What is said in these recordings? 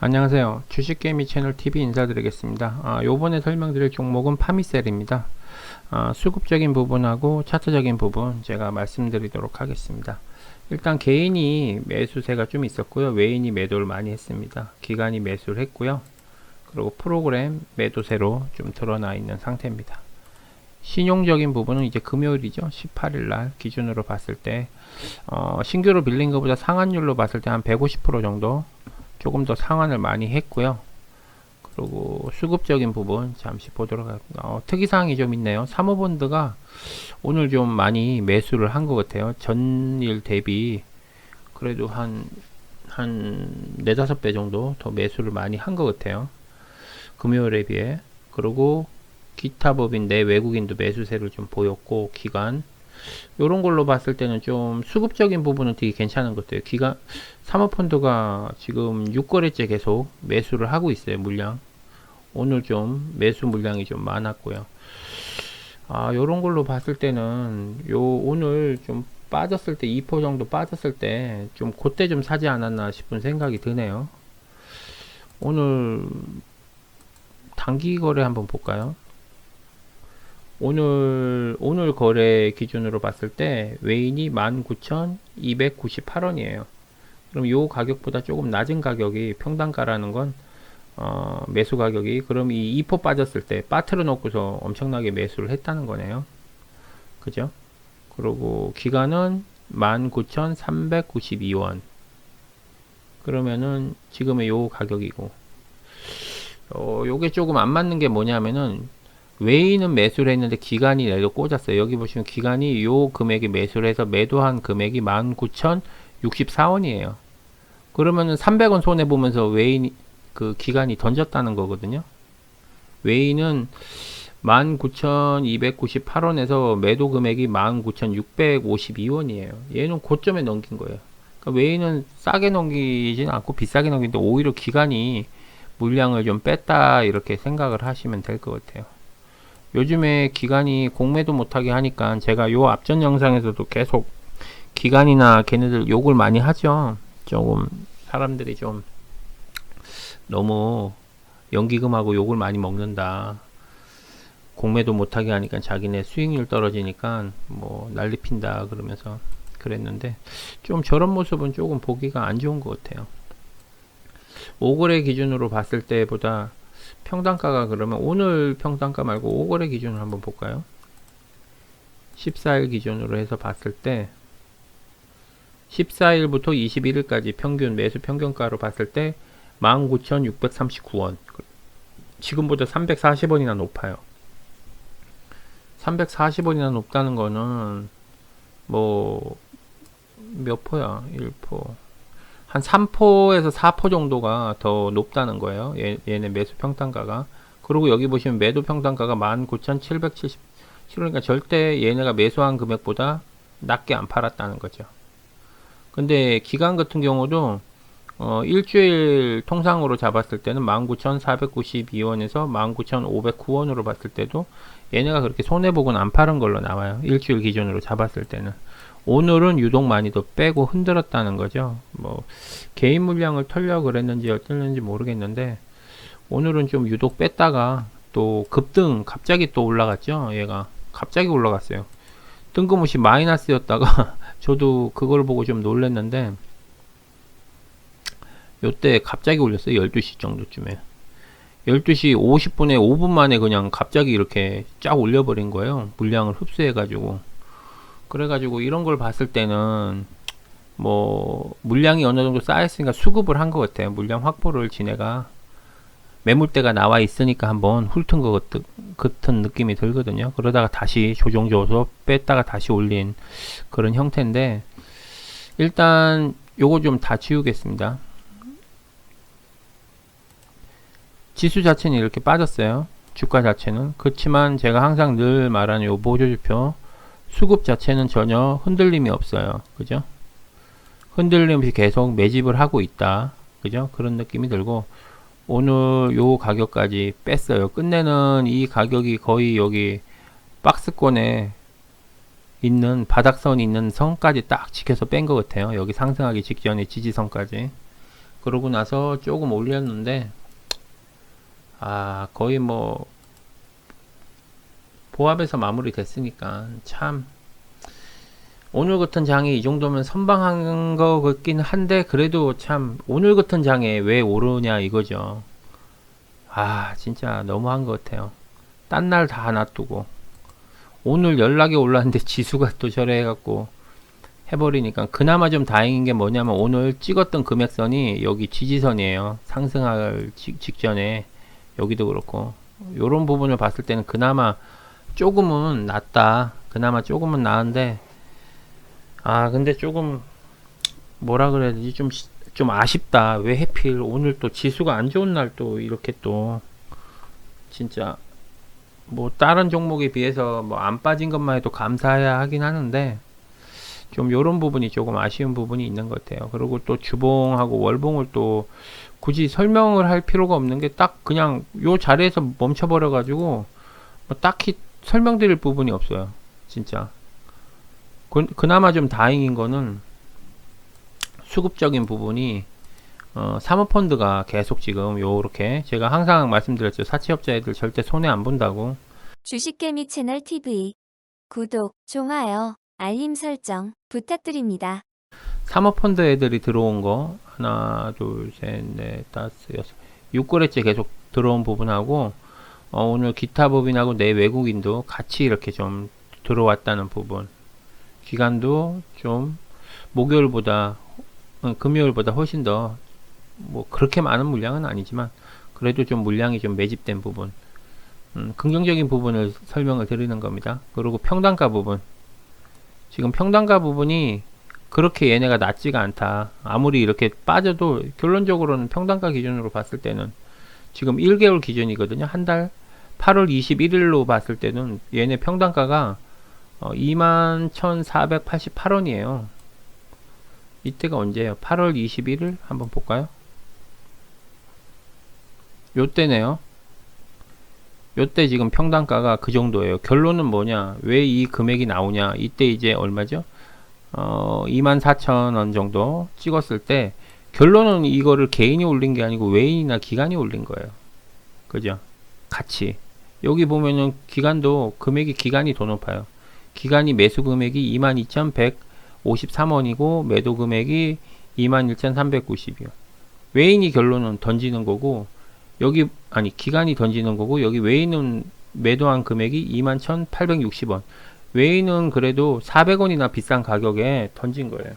안녕하세요. 주식개미 채널 TV 인사드리겠습니다. 요번에 설명드릴 종목은 파미셀입니다. 수급적인 부분하고 차트적인 부분 제가 말씀드리도록 하겠습니다. 일단 개인이 매수세가 좀 있었고요. 외인이 매도를 많이 했습니다. 기관이 매수를 했고요. 그리고 프로그램 매도세로 좀 드러나 있는 상태입니다. 신용적인 부분은 이제 금요일이죠. 18일날 기준으로 봤을 때 신규로 빌린 것보다 상환율로 봤을 때 한 150% 정도 조금 더 상환을 많이 했고요. 그리고 수급적인 부분 잠시 보도록 하겠습니다. 특이사항이 좀 있네요. 사모펀드가 오늘 좀 많이 매수를 한 것 같아요. 전일 대비 그래도 한 4, 5배 정도 더 매수를 많이 한 것 같아요. 금요일에 비해. 그리고 기타 법인 내 외국인도 매수세를 좀 보였고, 기관 요런 걸로 봤을 때는 좀 수급적인 부분은 되게 괜찮은 것 같아요. 사모펀드가 지금 6거래째 계속 매수를 하고 있어요. 물량 오늘 좀 매수 물량이 좀 많았고요. 요런 걸로 봤을 때는 오늘 좀 빠졌을 때 2% 정도 빠졌을 때 좀 그때 좀 사지 않았나 싶은 생각이 드네요. 오늘 단기 거래 한번 볼까요? 오늘 거래 기준으로 봤을 때 외인이 19,298원이에요. 그럼 요 가격보다 조금 낮은 가격이 평단가라는 건 매수 가격이, 그럼 이 2% 빠졌을 때 빠트려 놓고서 엄청나게 매수를 했다는 거네요. 그죠? 그리고 기간은 19,392원. 그러면은 지금의 요 가격이고, 요게 조금 안 맞는 게 뭐냐면은 외인은 매수를 했는데 기간이 내도 꽂았어요. 여기 보시면 기간이 요 금액에 매수를 해서 매도한 금액이 19,064원이에요. 그러면은 300원 손해 보면서 외인 그 기간이 던졌다는 거거든요. 외인은 19,298원에서 매도 금액이 19,652원이에요. 얘는 고점에 넘긴 거예요. 그러니까 외인은 싸게 넘기진 않고 비싸게 넘기는데 오히려 기간이 물량을 좀 뺐다 이렇게 생각을 하시면 될 것 같아요. 요즘에 기관이 공매도 못하게 하니까 제가 요 앞전 영상에서도 계속 기관이나 걔네들 욕을 많이 하죠. 조금 사람들이 좀 너무 연기금하고 욕을 많이 먹는다. 공매도 못하게 하니까 자기네 수익률 떨어지니까 뭐 난리 핀다 그러면서 그랬는데, 좀 저런 모습은 조금 보기가 안 좋은 것 같아요. 5거래 기준으로 봤을 때보다 평단가가, 그러면 오늘 평단가 말고 5거래 기준으로 한번 볼까요? 14일 기준으로 해서 봤을 때 14일부터 21일까지 평균 매수 평균가로 봤을 때 19,639원. 지금보다 340원이나 높아요. 340원이나 높다는 거는 뭐 몇 포야? 1포. 한 3%에서 4% 정도가 더 높다는 거예요. 얘네 매수 평단가가. 그리고 여기 보시면 매도 평단가가 19,777. 그러니까 절대 얘네가 매수한 금액보다 낮게 안 팔았다는 거죠. 근데 기간 같은 경우도 일주일 통상으로 잡았을 때는 19,492원에서 19,509원으로 봤을 때도 얘네가 그렇게 손해보고는 안 파는 걸로 나와요. 일주일 기준으로 잡았을 때는. 오늘은 유독 많이 더 빼고 흔들었다는 거죠. 뭐 개인 물량을 털려고 그랬는지 어땠는지 모르겠는데 오늘은 좀 유독 뺐다가 또 급등 갑자기 또 올라갔죠. 얘가 갑자기 올라갔어요. 뜬금없이 마이너스였다가 저도 그걸 보고 좀 놀랐는데 요때 갑자기 올렸어요. 12시 정도쯤에 12시 50분에 5분 만에 그냥 갑자기 이렇게 쫙 올려버린 거예요. 물량을 흡수해 가지고. 그래가지고 이런 걸 봤을 때는 뭐 물량이 어느 정도 쌓였으니까 수급을 한 것 같아요. 물량 확보를 지네가 매물대가 나와 있으니까 한번 훑은 것 같은 느낌이 들거든요. 그러다가 다시 조정 줘서 뺐다가 다시 올린 그런 형태인데, 일단 요거 좀 다 지우겠습니다. 지수 자체는 이렇게 빠졌어요. 주가 자체는. 그렇지만 제가 항상 늘 말하는 요 보조지표 수급 자체는 전혀 흔들림이 없어요. 그죠? 흔들림 없이 계속 매집을 하고 있다. 그죠? 그런 느낌이 들고, 오늘 요 가격까지 뺐어요. 끝내는 이 가격이 거의 여기 박스권에 있는 바닥선이 있는 선까지 딱 지켜서 뺀 것 같아요. 여기 상승하기 직전에 지지선까지. 그러고 나서 조금 올렸는데 거의 뭐 보합에서 마무리 됐으니까 참 오늘 같은 장이 이 정도면 선방한 거 같긴 한데 그래도 참 오늘 같은 장에 왜 오르냐 이거죠. 진짜 너무한 것 같아요. 딴 날 다 놔두고 오늘 연락이 올랐는데 지수가 또 저래 해갖고 해버리니까 그나마 좀 다행인 게 뭐냐면 오늘 찍었던 금액선이 여기 지지선이에요. 상승할 직전에 여기도 그렇고 요런 부분을 봤을 때는 그나마 조금은 낫다. 그나마 조금은 나은데 근데 조금 뭐라 그래야 되지? 좀 아쉽다. 왜 해필 오늘 또 지수가 안 좋은 날 또 이렇게 또 진짜 뭐 다른 종목에 비해서 뭐 안 빠진 것만 해도 감사해야 하긴 하는데 좀 요런 부분이 조금 아쉬운 부분이 있는 것 같아요. 그리고 또 주봉하고 월봉을 또 굳이 설명을 할 필요가 없는 게 딱 그냥 요 자리에서 멈춰버려 가지고 뭐 딱히 설명드릴 부분이 없어요. 진짜 그나마 좀 다행인 거는 수급적인 부분이 사모펀드가 계속 지금 요렇게 제가 항상 말씀드렸죠. 사채업자애들 절대 손해 안 본다고. 주식개미 채널 TV 구독, 좋아요, 알림 설정 부탁드립니다. 사모펀드 애들이 들어온 거 하나 둘셋넷 다섯 여섯 6거래째 계속 들어온 부분하고 오늘 기타 법인하고 내 외국인도 같이 이렇게 좀 들어왔다는 부분, 기간도 좀 목요일보다 금요일보다 훨씬 더 뭐 그렇게 많은 물량은 아니지만 그래도 좀 물량이 좀 매집된 부분, 긍정적인 부분을 설명을 드리는 겁니다. 그리고 평단가 부분, 지금 평단가 부분이 그렇게 얘네가 낮지가 않다. 아무리 이렇게 빠져도 결론적으로는 평단가 기준으로 봤을 때는 지금 1개월 기준이거든요. 한 달 8월 21일로 봤을 때는 얘네 평단가가 21,488원이에요. 이때가 언제예요? 8월 21일 한번 볼까요? 요때네요. 요때 지금 평단가가 그 정도예요. 결론은 뭐냐? 왜 이 금액이 나오냐? 이때 이제 얼마죠? 24,000원 정도 찍었을 때 결론은 이거를 개인이 올린 게 아니고 외인이나 기관이 올린 거예요. 그죠? 같이. 여기 보면은 기관도 금액이 기관이 더 높아요. 기관이 매수 금액이 22,153원이고 매도 금액이 21,390이요. 외인이 결론은 던지는 거고 여기 기관이 던지는 거고 여기 외인은 매도한 금액이 21,860원. 외인은 그래도 400원이나 비싼 가격에 던진 거예요.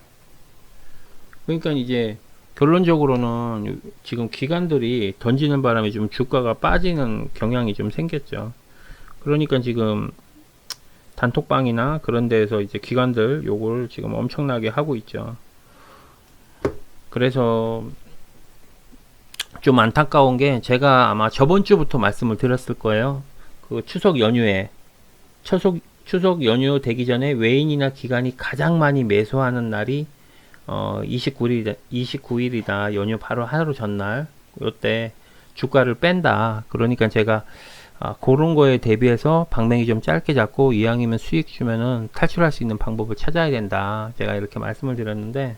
그러니까 이제 결론적으로는 지금 기관들이 던지는 바람에 좀 주가가 빠지는 경향이 좀 생겼죠. 그러니까 지금 단톡방이나 그런 데에서 이제 기관들 요걸 지금 엄청나게 하고 있죠. 그래서 좀 안타까운 게 제가 아마 저번 주부터 말씀을 드렸을 거예요. 그 추석 연휴에 추석 연휴 되기 전에 외인이나 기관이 가장 많이 매수하는 날이 29일이다. 연휴 바로 하루 전날. 요때 주가를 뺀다. 그러니까 제가 그런 거에 대비해서 방맹이 좀 짧게 잡고 이왕이면 수익 주면은 탈출할 수 있는 방법을 찾아야 된다. 제가 이렇게 말씀을 드렸는데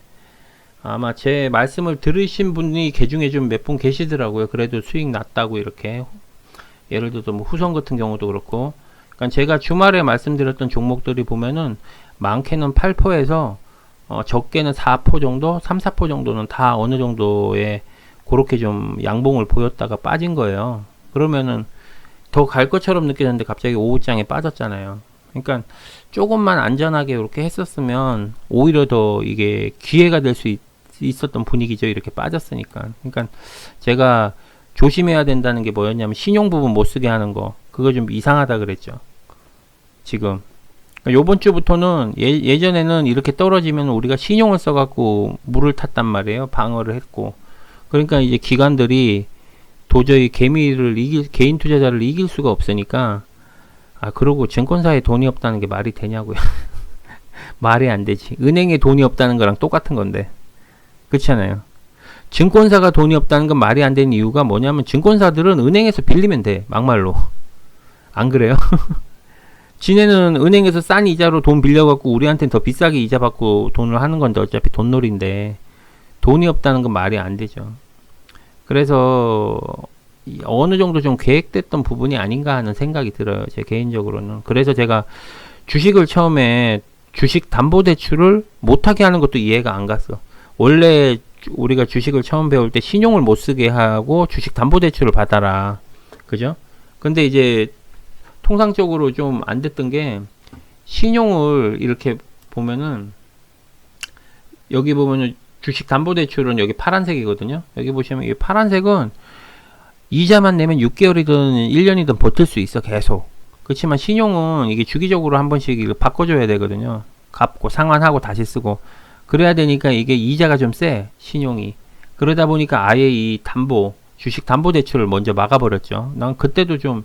아마 제 말씀을 들으신 분이 개 중에 좀 몇 분 계시더라고요. 그래도 수익 났다고 이렇게. 예를 들어서 뭐 후성 같은 경우도 그렇고. 그러니까 제가 주말에 말씀드렸던 종목들이 보면은 많게는 8%에서 적게는 4% 정도, 3, 4% 정도는 다 어느 정도의 그렇게 좀 양봉을 보였다가 빠진 거예요. 그러면은 더 갈 것처럼 느껴졌는데 갑자기 오후장에 빠졌잖아요. 그러니까 조금만 안전하게 이렇게 했었으면 오히려 더 이게 기회가 될 수 있었던 분위기죠. 이렇게 빠졌으니까. 그러니까 제가 조심해야 된다는 게 뭐였냐면 신용 부분 못 쓰게 하는 거. 그거 좀 이상하다 그랬죠. 지금. 그러니까 요번 주부터는 예전에는 이렇게 떨어지면 우리가 신용을 써갖고 물을 탔단 말이에요. 방어를 했고. 그러니까 이제 기관들이 도저히 개인 투자자를 이길 수가 없으니까 그러고 증권사에 돈이 없다는 게 말이 되냐고요. 말이 안 되지. 은행에 돈이 없다는 거랑 똑같은 건데. 그렇잖아요. 증권사가 돈이 없다는 건 말이 안 되는 이유가 뭐냐면 증권사들은 은행에서 빌리면 돼. 막말로. 안 그래요? 지네는 은행에서 싼 이자로 돈 빌려갖고 우리한테는 더 비싸게 이자 받고 돈을 하는 건데 어차피 돈놀인데 돈이 없다는 건 말이 안 되죠. 그래서 어느 정도 좀 계획됐던 부분이 아닌가 하는 생각이 들어요. 제 개인적으로는. 그래서 제가 주식을 처음에 주식 담보대출을 못하게 하는 것도 이해가 안 갔어. 원래 우리가 주식을 처음 배울 때 신용을 못 쓰게 하고 주식 담보대출을 받아라. 그죠? 근데 이제 통상적으로 좀 안 됐던 게, 신용을 이렇게 보면은, 여기 보면은 주식 담보대출은 여기 파란색이거든요. 여기 보시면 이 파란색은 이자만 내면 6개월이든 1년이든 버틸 수 있어, 계속. 그렇지만 신용은 이게 주기적으로 한 번씩 이거 바꿔줘야 되거든요. 갚고 상환하고 다시 쓰고. 그래야 되니까 이게 이자가 좀 세, 신용이. 그러다 보니까 아예 이 주식 담보대출을 먼저 막아버렸죠. 난 그때도 좀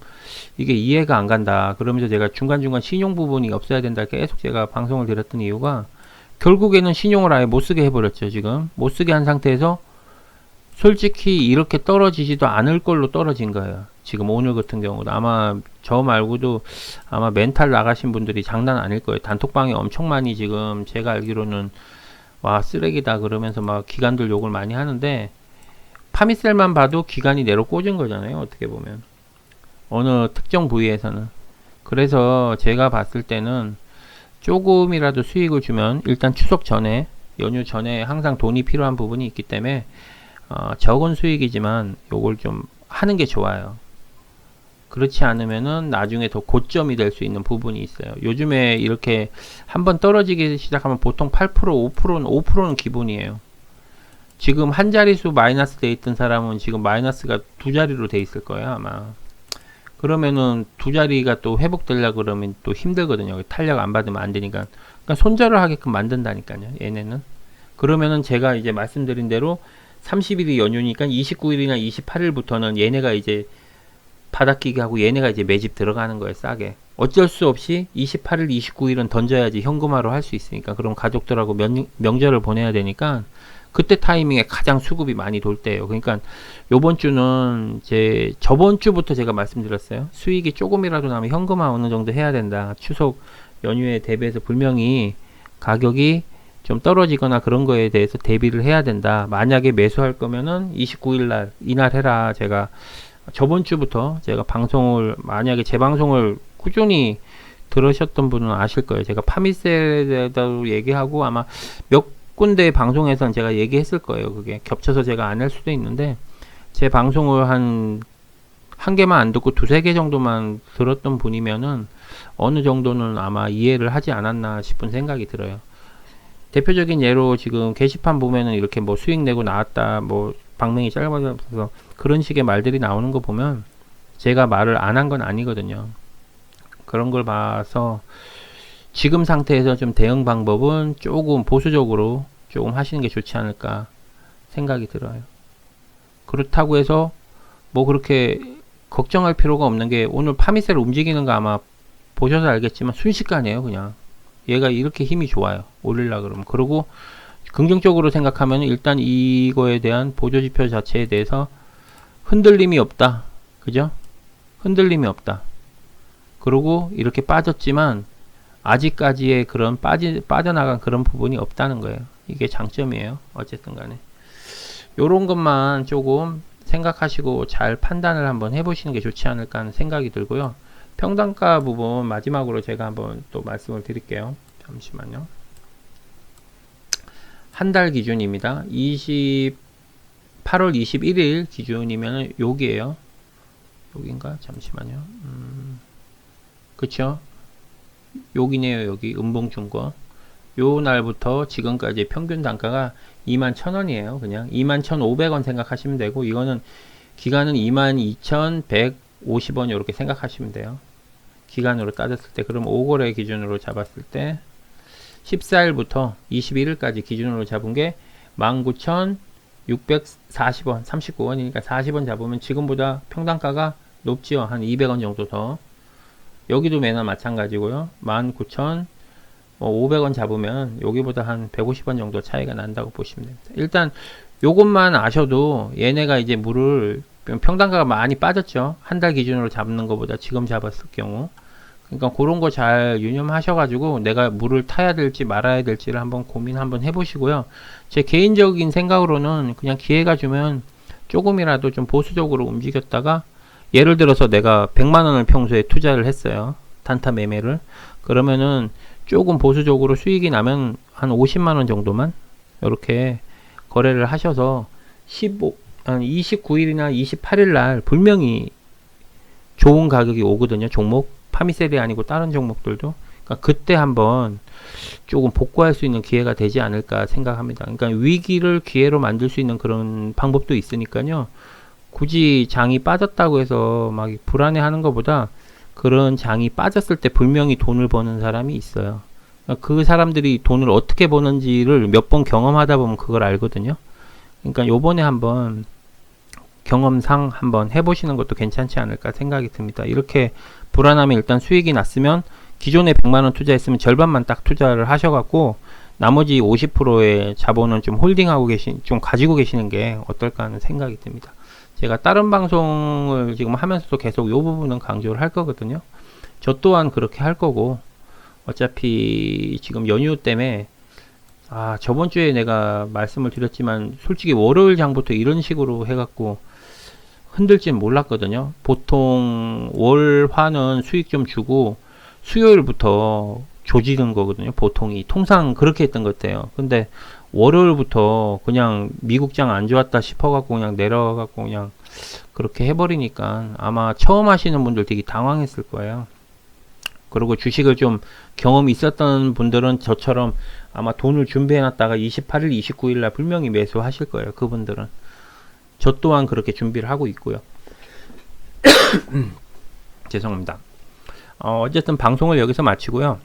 이게 이해가 안 간다. 그러면서 제가 중간중간 신용 부분이 없어야 된다. 계속 제가 방송을 드렸던 이유가, 결국에는 신용을 아예 못 쓰게 해버렸죠. 지금 못 쓰게 한 상태에서 솔직히 이렇게 떨어지지도 않을 걸로 떨어진 거예요. 지금 오늘 같은 경우도 아마 저 말고도 아마 멘탈 나가신 분들이 장난 아닐 거예요. 단톡방에 엄청 많이, 지금 제가 알기로는 와 쓰레기다 그러면서 막 기관들 욕을 많이 하는데, 파미셀만 봐도 기관이 내로 꽂은 거잖아요. 어떻게 보면 어느 특정 부위에서는. 그래서 제가 봤을 때는 조금이라도 수익을 주면, 일단 추석 전에, 연휴 전에 항상 돈이 필요한 부분이 있기 때문에 적은 수익이지만 요걸 좀 하는 게 좋아요. 그렇지 않으면은 나중에 더 고점이 될 수 있는 부분이 있어요. 요즘에 이렇게 한번 떨어지기 시작하면 보통 8%, 5%는 기본이에요. 지금 한 자릿수 마이너스 돼 있던 사람은 지금 마이너스가 두 자리로 돼 있을 거예요, 아마. 그러면은 두 자리가 또 회복되려고 그러면 또 힘들거든요. 탄력 안 받으면 안 되니까. 그러니까 손절을 하게끔 만든다니까요, 얘네는. 그러면은 제가 이제 말씀드린 대로 30일이 연휴니까 29일이나 28일부터는 얘네가 이제 바닥기게 하고 얘네가 이제 매집 들어가는 거예요, 싸게. 어쩔 수 없이 28일, 29일은 던져야지 현금화로 할 수 있으니까. 그럼 가족들하고 명절을 보내야 되니까 그때 타이밍에 가장 수급이 많이 돌 때예요. 그러니까 요번 주는 저번 주부터 제가 말씀드렸어요. 수익이 조금이라도 나면 현금화 어느 정도 해야 된다. 추석 연휴에 대비해서 분명히 가격이 좀 떨어지거나 그런 거에 대해서 대비를 해야 된다. 만약에 매수할 거면은 29일 날 이날 해라. 제가 저번 주부터 제가 방송을, 만약에 제 방송을 꾸준히 들으셨던 분은 아실 거예요. 제가 파미셀에 대해서 얘기하고 아마 몇 군데 방송에서는 제가 얘기했을 거예요. 그게 겹쳐서 제가 안 할 수도 있는데, 제 방송을 한 개만 안 듣고 두세 개 정도만 들었던 분이면은 어느 정도는 아마 이해를 하지 않았나 싶은 생각이 들어요. 대표적인 예로 지금 게시판 보면은 이렇게 뭐 수익 내고 나왔다, 뭐 방명이 짧아져서 그런 식의 말들이 나오는 거 보면 제가 말을 안 한 건 아니거든요. 그런 걸 봐서 지금 상태에서 좀 대응 방법은 조금 보수적으로 조금 하시는 게 좋지 않을까 생각이 들어요. 그렇다고 해서 뭐 그렇게 걱정할 필요가 없는 게, 오늘 파미셀 움직이는 거 아마 보셔서 알겠지만 순식간이에요. 그냥 얘가 이렇게 힘이 좋아요, 올리려 그러면. 그리고 긍정적으로 생각하면 일단 이거에 대한 보조지표 자체에 대해서 흔들림이 없다. 그죠? 흔들림이 없다. 그리고 이렇게 빠졌지만 아직까지의 그런 빠져나간 그런 부분이 없다는 거예요. 이게 장점이에요. 어쨌든 간에 요런 것만 조금 생각하시고 잘 판단을 한번 해보시는 게 좋지 않을까 하는 생각이 들고요. 평단가 부분 마지막으로 제가 한번 또 말씀을 드릴게요. 잠시만요. 한 달 기준입니다. 8월 21일 기준이면 여기에요. 여긴가? 잠시만요. 그쵸? 여기네요. 여기 은봉중권. 요 날부터 지금까지 평균 단가가 21,000원이에요. 그냥 21,500원 생각하시면 되고, 이거는 기간은 22,150원 이렇게 생각하시면 돼요. 기간으로 따졌을 때. 그럼 5거래 기준으로 잡았을 때 14일부터 21일까지 기준으로 잡은 게 19,640원, 39원이니까 40원 잡으면 지금보다 평단가가 높지요. 한 200원 정도 더. 여기도 매나 마찬가지고요. 19,500원 잡으면 여기보다 한 150원 정도 차이가 난다고 보시면 됩니다. 일단 요것만 아셔도 얘네가 이제 물을, 평단가가 많이 빠졌죠. 한 달 기준으로 잡는 것보다 지금 잡았을 경우. 그러니까 그런 거 잘 유념하셔가지고 내가 물을 타야 될지 말아야 될지를 한번 고민 한번 해보시고요. 제 개인적인 생각으로는 그냥 기회가 주면 조금이라도 좀 보수적으로 움직였다가, 예를 들어서 내가 100만 원을 평소에 투자를 했어요. 단타 매매를. 그러면은 조금 보수적으로 수익이 나면 한 50만 원 정도만 이렇게 거래를 하셔서 한 29일이나 28일 날 분명히 좋은 가격이 오거든요. 종목 파미셀이 아니고 다른 종목들도. 그러니까 그때 한번 조금 복구할 수 있는 기회가 되지 않을까 생각합니다. 그러니까 위기를 기회로 만들 수 있는 그런 방법도 있으니까요. 굳이 장이 빠졌다고 해서 막 불안해하는 것보다, 그런 장이 빠졌을 때 분명히 돈을 버는 사람이 있어요. 그러니까 그 사람들이 돈을 어떻게 버는지를 몇 번 경험하다 보면 그걸 알거든요. 그러니까 요번에 한번 경험상 한번 해보시는 것도 괜찮지 않을까 생각이 듭니다. 이렇게 불안하면 일단 수익이 났으면 기존에 100만원 투자했으면 절반만 딱 투자를 하셔갖고 나머지 50%의 자본은 좀 홀딩하고 좀 가지고 계시는 게 어떨까 하는 생각이 듭니다. 제가 다른 방송을 지금 하면서도 계속 이 부분은 강조를 할 거거든요. 저 또한 그렇게 할 거고, 어차피 지금 연휴 때문에, 저번 주에 내가 말씀을 드렸지만 솔직히 월요일 장부터 이런 식으로 해갖고 흔들지는 몰랐거든요. 보통 월화는 수익 좀 주고 수요일부터 조지는 거거든요. 보통이 통상 그렇게 했던 것 같아요. 근데 월요일부터 그냥 미국장 안 좋았다 싶어갖고 그냥 내려가갖고 그냥 그렇게 해버리니까 아마 처음 하시는 분들 되게 당황했을 거예요. 그리고 주식을 좀 경험이 있었던 분들은 저처럼 아마 돈을 준비해놨다가 28일, 29일 날 분명히 매수하실 거예요. 그분들은. 저 또한 그렇게 준비를 하고 있고요. 죄송합니다. 어쨌든 방송을 여기서 마치고요.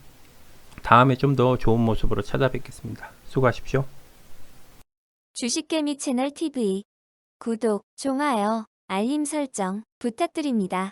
다음에 좀 더 좋은 모습으로 찾아뵙겠습니다. 수고하십시오. 주식개미 채널 TV 구독, 좋아요, 알림 설정 부탁드립니다.